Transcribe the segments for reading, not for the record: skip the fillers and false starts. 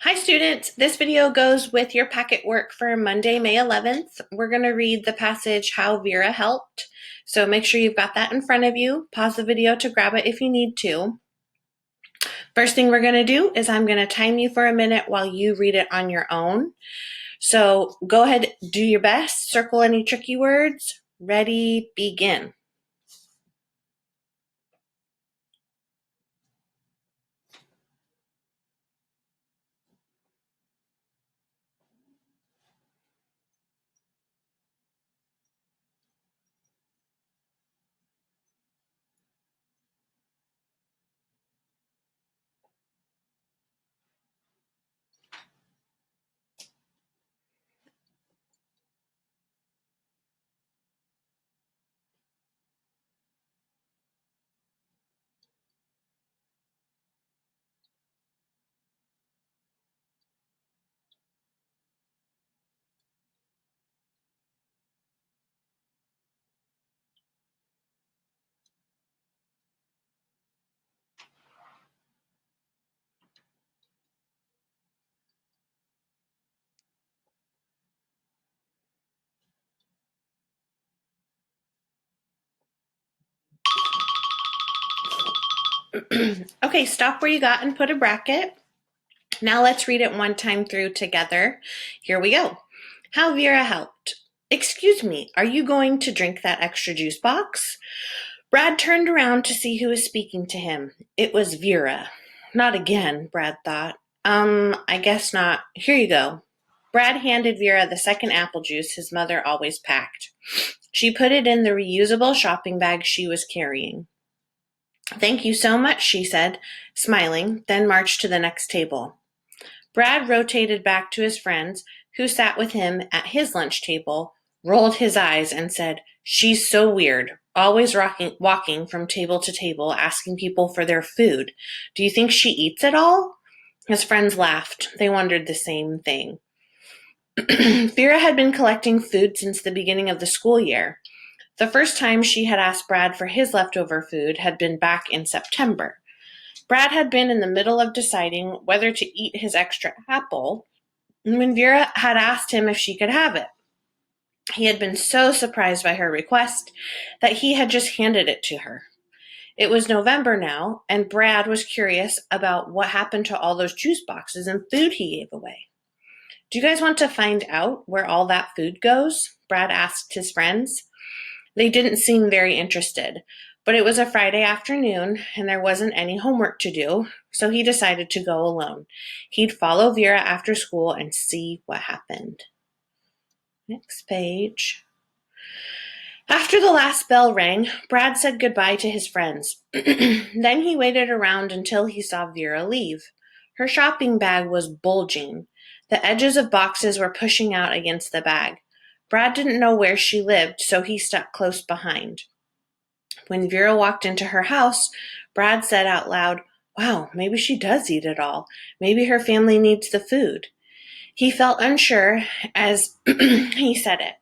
Hi students, this video goes with your packet work for Monday, May 11th. We're going to read the passage, How Vera Helped. So make sure you've got that in front of you. Pause the video to grab it if you need to. First thing we're going to do is I'm going to time you for a minute while you read it on your own. So go ahead, do your best, circle any tricky words. Ready, begin. Okay, stop where you got and put a bracket. Now let's read it one time through together. Here we go. How Vera helped. Excuse me, are you going to drink that extra juice box? Brad turned around to see who was speaking to him. It was Vera. Not again, Brad thought. I guess not. Here you go. Brad handed Vera the second apple juice his mother always packed. She put it in the reusable shopping bag she was carrying. Thank you so much, she said, smiling, then marched to the next table. Brad rotated back to his friends, who sat with him at his lunch table, rolled his eyes, and said, She's so weird, always walking from table to table, asking people for their food. Do you think she eats it all? His friends laughed. They wondered the same thing. Vera had been collecting food since the beginning of the school year. The first time she had asked Brad for his leftover food had been back in September. Brad had been in the middle of deciding whether to eat his extra apple when Vera had asked him if she could have it. He had been so surprised by her request that he had just handed it to her. It was November now, and Brad was curious about what happened to all those juice boxes and food he gave away. Do you guys want to find out where all that food goes? Brad asked his friends. They didn't seem very interested, but it was a Friday afternoon and there wasn't any homework to do, so he decided to go alone. He'd follow Vera after school and see what happened. Next page. After the last bell rang, Brad said goodbye to his friends. Then he waited around until he saw Vera leave. Her shopping bag was bulging. The edges of boxes were pushing out against the bag. Brad didn't know where she lived, so he stuck close behind. When Vera walked into her house, Brad said out loud, Wow, maybe she does eat it all. Maybe her family needs the food. He felt unsure as he said it.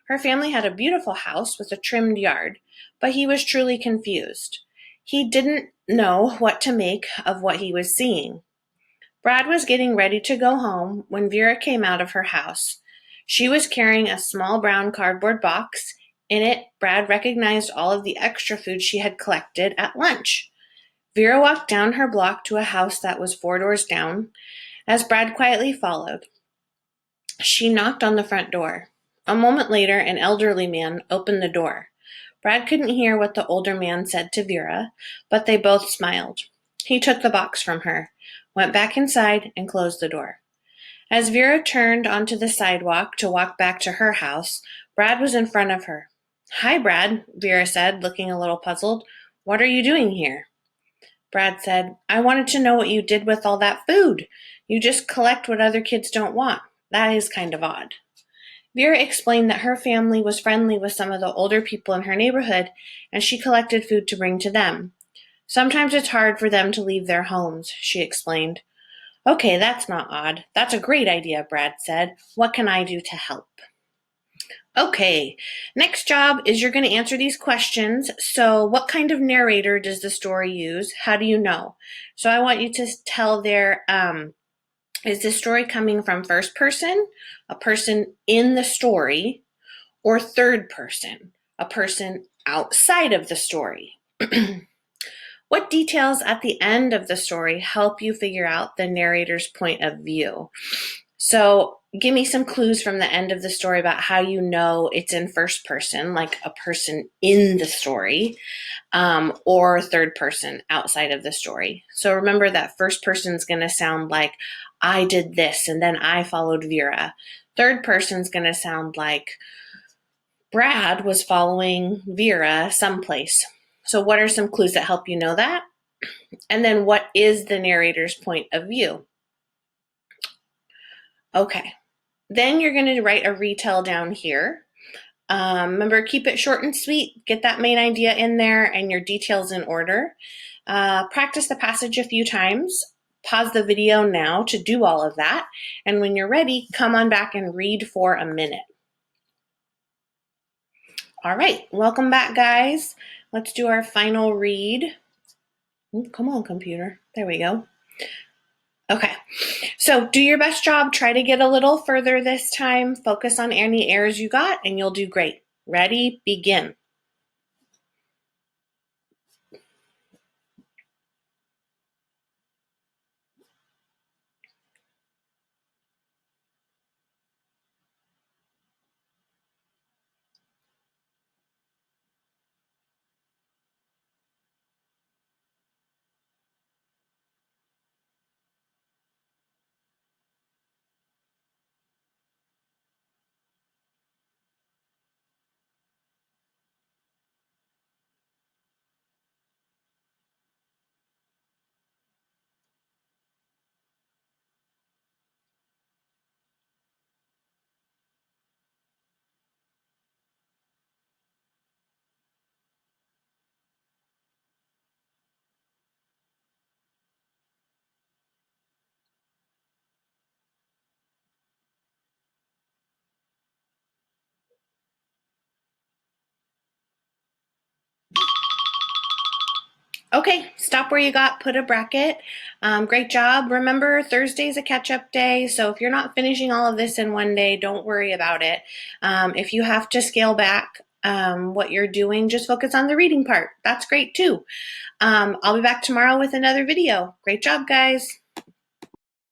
Her family had a beautiful house with a trimmed yard, but he was truly confused. He didn't know what to make of what he was seeing. Brad was getting ready to go home when Vera came out of her house. She was carrying a small brown cardboard box. In it, Brad recognized all of the extra food she had collected at lunch. Vera walked down her block to a house that was 4 doors down, as Brad quietly followed. She knocked on the front door. A moment later, an elderly man opened the door. Brad couldn't hear what the older man said to Vera, but they both smiled. He took the box from her, went back inside, and closed the door. As Vera turned onto the sidewalk to walk back to her house, Brad was in front of her. Hi, Brad, Vera said, looking a little puzzled. What are you doing here? Brad said, I wanted to know what you did with all that food. You just collect what other kids don't want. That is kind of odd. Vera explained that her family was friendly with some of the older people in her neighborhood, and she collected food to bring to them. Sometimes it's hard for them to leave their homes, she explained. Okay, that's not odd. That's a great idea, Brad said. What can I do to help? Okay, next job is you're going to answer these questions. So what kind of narrator does the story use? How do you know? So I want you to tell their Is the story coming from first person, a person in the story, or third person, a person outside of the story? What details at the end of the story help you figure out the narrator's point of view? So give me some clues from the end of the story about how you know it's in first person, like a person in the story, or third person outside of the story. So remember that first person is going to sound like, I did this and then I followed Vera. Third person is going to sound like Brad was following Vera someplace. So what are some clues that help you know that? And then what is the narrator's point of view? Okay. Then you're going to write a retell down here. Remember, keep it short and sweet. Get that main idea in there and your details in order. Practice the passage a few times. Pause the video now to do all of that. And when you're ready, come on back and read for a minute. All right, welcome back, guys. Let's do our final read. Come on, computer. There we go. Okay, so do your best job. Try to get a little further this time. Focus on any errors you got, and you'll do great. Ready? Begin. Okay, stop where you got, put a bracket. Great job. Remember, Thursday's a catch-up day, so if you're not finishing all of this in one day, don't worry about it. If you have to scale back what you're doing, just focus on the reading part. That's great too. I'll be back tomorrow with another video. Great job, guys.